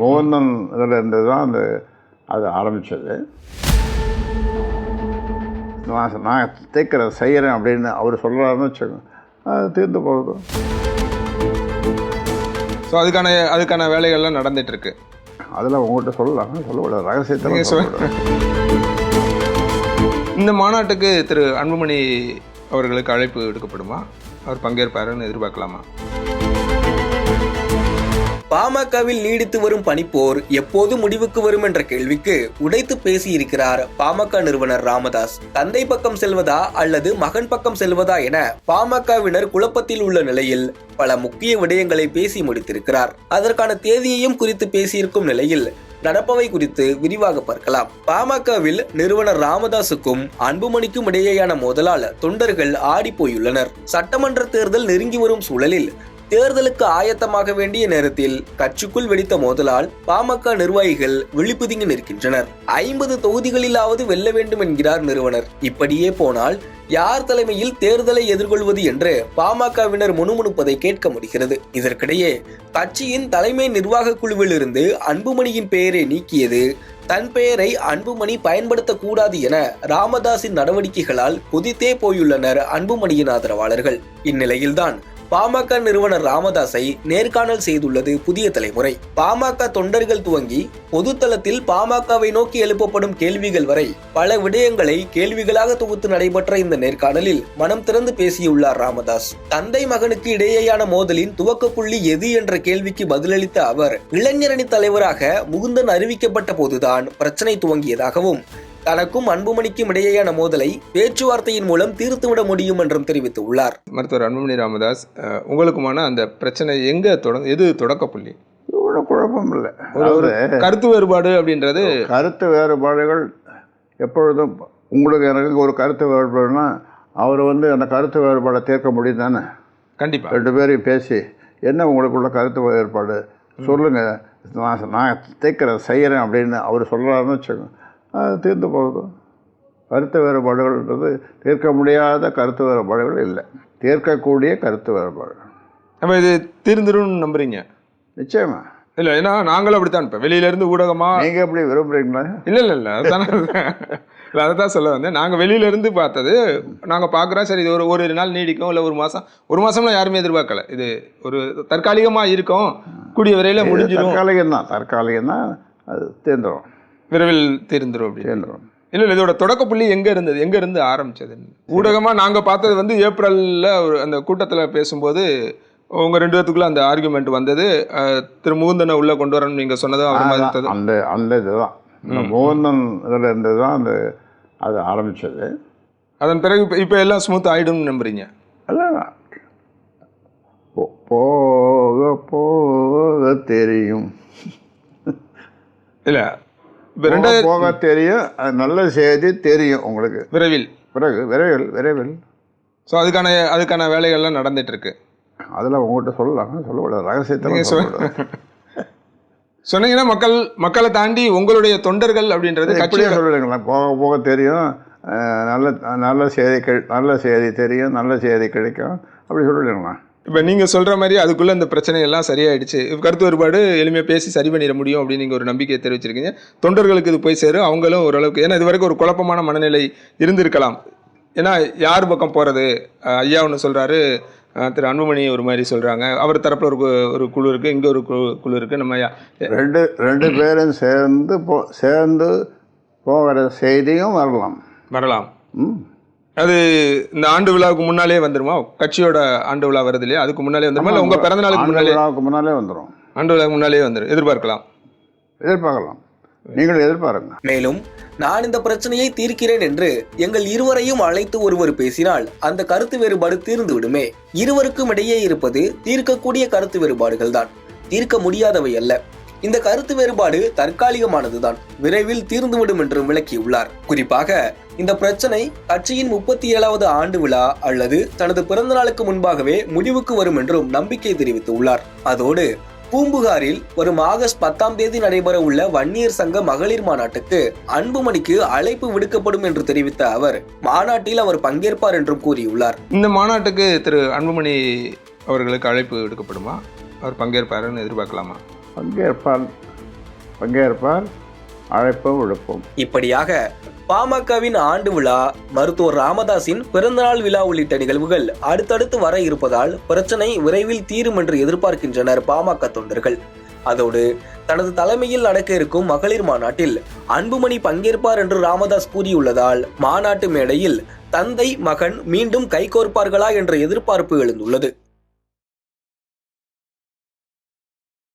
முகுந்தன் இதில் இருந்து தான் அது ஆரம்பித்தது. நான் தேய்க்கிறேன் செய்கிறேன் அப்படின்னு அவர் சொல்கிறாருன்னு வச்சுக்கோங்க, அது தீர்ந்து போகுது. ஸோ அதுக்கான வேலைகள்லாம் நடந்துட்டு இருக்கு. அதில் உங்கள்கிட்ட சொல்லக்கூடாது, ரகசியத்தை. இந்த மாநாட்டுக்கு திரு அன்புமணி அவர்களுக்கு அழைப்பு விடுக்கப்படுமா? அவர் பங்கேற்பாருன்னு எதிர்பார்க்கலாமா? பாமகவில் நீடித்து வரும் பனிப்போர் எப்போது முடிவுக்கு வரும் என்ற கேள்விக்கு உடைத்து பேசியிருக்கிறார் பாமக நிறுவனர் ராமதாஸ். தந்தை பக்கம் செல்வதா அல்லது மகன் பக்கம் செல்வதா என பாமகவினர் குழப்பத்தில் உள்ள நிலையில் பல முக்கிய விடயங்களை பேசி முடித்திருக்கிறார். அதற்கான தேதியையும் குறித்து பேசியிருக்கும் நிலையில் நடப்பவை குறித்து விரிவாக பார்க்கலாம். பாமகவில் நிறுவனர் ராமதாசுக்கும் அன்புமணிக்கும் இடையேயான மோதலால் தொண்டர்கள் ஆடி போயுள்ளனர். சட்டமன்ற தேர்தல் நெருங்கி வரும் சூழலில் தேர்தலுக்கு ஆயத்தமாக வேண்டிய நேரத்தில் கட்சிக்குள் வெடித்த மோதலால் பாமக நிர்வாகிகள் விழிப்புதுங்கி நிற்கின்றனர். 50 தொகுதிகளிலாவது வெல்ல வேண்டும் என்கிறார் நிறுவனர். இப்படியே போனால் யார் தலைமையில் தேர்தலை எதிர்கொள்வது என்று பாமகவினர் முணுமுணுப்பதை கேட்க முடிகிறது. இதற்கிடையே கட்சியின் தலைமை நிர்வாக குழுவில் இருந்து அன்புமணியின் பெயரை நீக்கியது, தன் பெயரை அன்புமணி பயன்படுத்தக்கூடாது என ராமதாஸின் நடவடிக்கைகளால் கொதித்தே போயுள்ளனர் அன்புமணியின் ஆதரவாளர்கள். இந்நிலையில்தான் பாமக நிறுவனர் ராமதாஸை நேர்காணல் செய்துள்ளது புதிய தலைமுறை. பாமக தொண்டர்கள் துவங்கி பொதுத்தளத்தில் பாமகவை நோக்கி எழுப்பப்படும் கேள்விகள் வரை பல விடயங்களை கேள்விகளாக தொகுத்து நடைபெற்ற இந்த நேர்காணலில் மனம் திறந்து பேசியுள்ளார் ராமதாஸ். தந்தை மகனுக்கு இடையேயான மோதலின் துவக்க புள்ளி எது என்ற கேள்விக்கு பதிலளித்த அவர், இளைஞரணி தலைவராக முகுந்தன் அறிவிக்கப்பட்ட போதுதான் பிரச்சனை துவங்கியதாகவும் தனக்கும் அன்புமணிக்கும் இடையேயான மோதலை பேச்சுவார்த்தையின் மூலம் தீர்த்துவிட முடியும் என்றும் தெரிவித்துள்ளார். மருத்துவர் அன்புமணி ராமதாஸ், உங்களுக்குமான அந்த பிரச்சனை எது தொடக்க புள்ளி? குழப்பம் இல்லை, கருத்து வேறுபாடு அப்படின்றது. கருத்து வேறுபாடுகள் எப்பொழுதும் உங்களுக்கு எனக்கு ஒரு கருத்து வேறுபாடுனா அவர் அந்த கருத்து வேறுபாடை தீர்க்க முடியும் தானே? கண்டிப்பாக. 2 பேரையும் பேசி என்ன உங்களுக்குள்ள கருத்து வேறுபாடு சொல்லுங்கள், நான் தேய்க்கிறேன் செய்கிறேன் அப்படின்னு அவர் சொல்கிறாருன்னு வச்சுக்கோங்க, அது தீர்ந்து போகுது. கருத்து வேறுபாடுகள்ன்றது தீர்க்க முடியாத கருத்து வேறுபாடுகள் இல்லை, தீர்க்கக்கூடிய கருத்து வேறுபாடுகள். நம்ம இது தீர்ந்துடும் நம்புறீங்க? நிச்சயமா இல்லை, ஏன்னா நாங்களும் அப்படித்தான். இப்போ வெளியிலேருந்து ஊடகமாக நீங்கள் எப்படி விரும்புகிறீங்களா? இல்லை அதுதான் இல்லை, அதை தான் சொல்ல வந்தேன். நாங்கள் வெளியிலேருந்து பார்த்தது நாங்கள் பார்க்குறோம். சரி, இது ஒரு நாள் நீடிக்கும், இல்லை ஒரு மாதம்லாம் யாருமே எதிர்பார்க்கல. இது ஒரு தற்காலிகமாக இருக்கும், கூடிய விரைவில் முடிஞ்சிடும். தற்காலிகம் தான், அது தேர்ந்துடும், விரைவில் தீர்ந்துடும் அப்படி தேர்ந்துடும். இல்லை, இதோட தொடக்க புள்ளி எங்கேருந்து ஆரம்பிச்சது? ஊடகமாக நாங்கள் பார்த்தது ஏப்ரலில் அந்த கூட்டத்தில் பேசும்போது உங்கள் 2 பேத்துக்குள்ள அந்த ஆர்குமெண்ட் வந்தது. திரு முகுந்தனை உள்ளே கொண்டு வரணும்னு நீங்கள் சொன்னதும் அவர் மாதிரி அந்த இதுதான், முகுந்தன் இதில் இருந்து தான் அது ஆரம்பித்தது. அதன் பிறகு இப்போ எல்லாம் ஸ்மூத் ஆகிடும்னு நம்புறீங்க? அதான் போக போக தெரியும். இல்லை, போக தெரியும், அது நல்ல செய்தி தெரியும் உங்களுக்கு விரைவில். ஸோ அதுக்கான வேலைகள்லாம் நடந்துட்டு இருக்கு. அதில் உங்கள்கிட்ட சொல்லக்கூடாது, ரகசியத்தை சொன்னீங்கன்னா மக்களை தாண்டி உங்களுடைய தொண்டர்கள் அப்படின்றது கட்சியை சொல்லுங்களா? போக போக தெரியும், நல்ல செய்தி தெரியும், நல்ல செய்தி கிடைக்கும், அப்படி சொல்லிடுங்களா? இப்போ நீங்கள் சொல்கிற மாதிரி அதுக்குள்ளே இந்த பிரச்சனையெல்லாம் சரியாயிடுச்சு, கருத்து வேறுபாடு எளிமையாக பேசி சரி பண்ணிட முடியும் அப்படின்னு நீங்கள் ஒரு நம்பிக்கையை தெரிவிச்சிருக்கீங்க. தொண்டர்களுக்கு இது போய் சேரும், அவங்களும் ஓரளவுக்கு, ஏன்னா இது வரைக்கும் ஒரு குழப்பமான மனநிலை இருந்திருக்கலாம். ஏன்னா யார் பக்கம் போகிறது? ஐயா ஒன்று சொல்கிறாரு, திரு அன்புமணி ஒரு மாதிரி சொல்கிறாங்க, அவர் தரப்பில் ஒரு குழு இருக்குது, இங்கே ஒரு குழு இருக்குது. நம்ம ரெண்டு பேரும் சேர்ந்து போகிற செய்தியும் வரலாம். அது இந்த ஆண்டு விழாவுக்கு முன்னாலே வந்துருமா? கட்சியோட ஆண்டு விழா வருது இல்லையா, அதுக்கு முன்னாலே வந்துருமா? இல்லை உங்கள் பிறந்த நாளுக்கு முன்னாலே வந்துடும்? ஆண்டு விழாவுக்கு முன்னாலே வந்துடும். எதிர்பார்க்கலாம், நீங்கள் எதிர்பாருங்க. மேலும் நான் இந்த பிரச்சனையை தீர்க்கிறேன் என்று எங்கள் இருவரையும் அழைத்து ஒருவர் பேசினால் அந்த கருத்து வேறுபாடு தீர்ந்து விடுமே. இருவருக்கும் இடையே இருப்பது தீர்க்கக்கூடிய கருத்து வேறுபாடுகள் தான், தீர்க்க முடியாதவை அல்ல. இந்த கருத்து வேறுபாடு தற்காலிகமானதுதான், விரைவில் தீர்ந்துவிடும் என்றும் விளக்கியுள்ளார். குறிப்பாக இந்த பிரச்சனை கட்சியின் 37வது ஆண்டு விழா அல்லது தனது பிறந்த நாளுக்கு முன்பாகவே முடிவுக்கு வரும் என்றும் நம்பிக்கை தெரிவித்துள்ளார். அதோடு பூம்புகாரில் வரும் ஆகஸ்ட் 10ஆம் தேதி நடைபெற உள்ள வன்னியர் சங்க மகளிர் மாநாட்டுக்கு அன்புமணிக்கு அழைப்பு விடுக்கப்படும் என்று தெரிவித்த அவர், மாநாட்டில் அவர் பங்கேற்பார் என்றும் கூறியுள்ளார். இந்த மாநாட்டுக்கு திரு அன்புமணி அவர்களுக்கு அழைப்பு விடுக்கப்படுமா? அவர் பங்கேற்பாருன்னு எதிர்பார்க்கலாமா? பங்கேற்பார் பங்கேற்பார், அழைப்போம் விடுப்போம். இப்படியாக பாமகவின் ஆண்டு விழா, மருத்துவர் ராமதாஸின் பிறந்தநாள் விழா உள்ளிட்ட நிகழ்வுகள் அடுத்தடுத்து வர இருப்பதால் பிரச்சனை விரைவில் தீரும் என்று எதிர்பார்க்கின்றனர் பாமக தொண்டர்கள். அதோடு தனது தலைமையில் நடக்க இருக்கும் மகளிர் மாநாட்டில் அன்புமணி பங்கேற்பார் என்று ராமதாஸ் கூறியுள்ளதால் மாநாட்டு மேடையில் தந்தை மகன் மீண்டும் கைகோர்ப்பார்களா என்ற எதிர்பார்ப்பு எழுந்துள்ளது.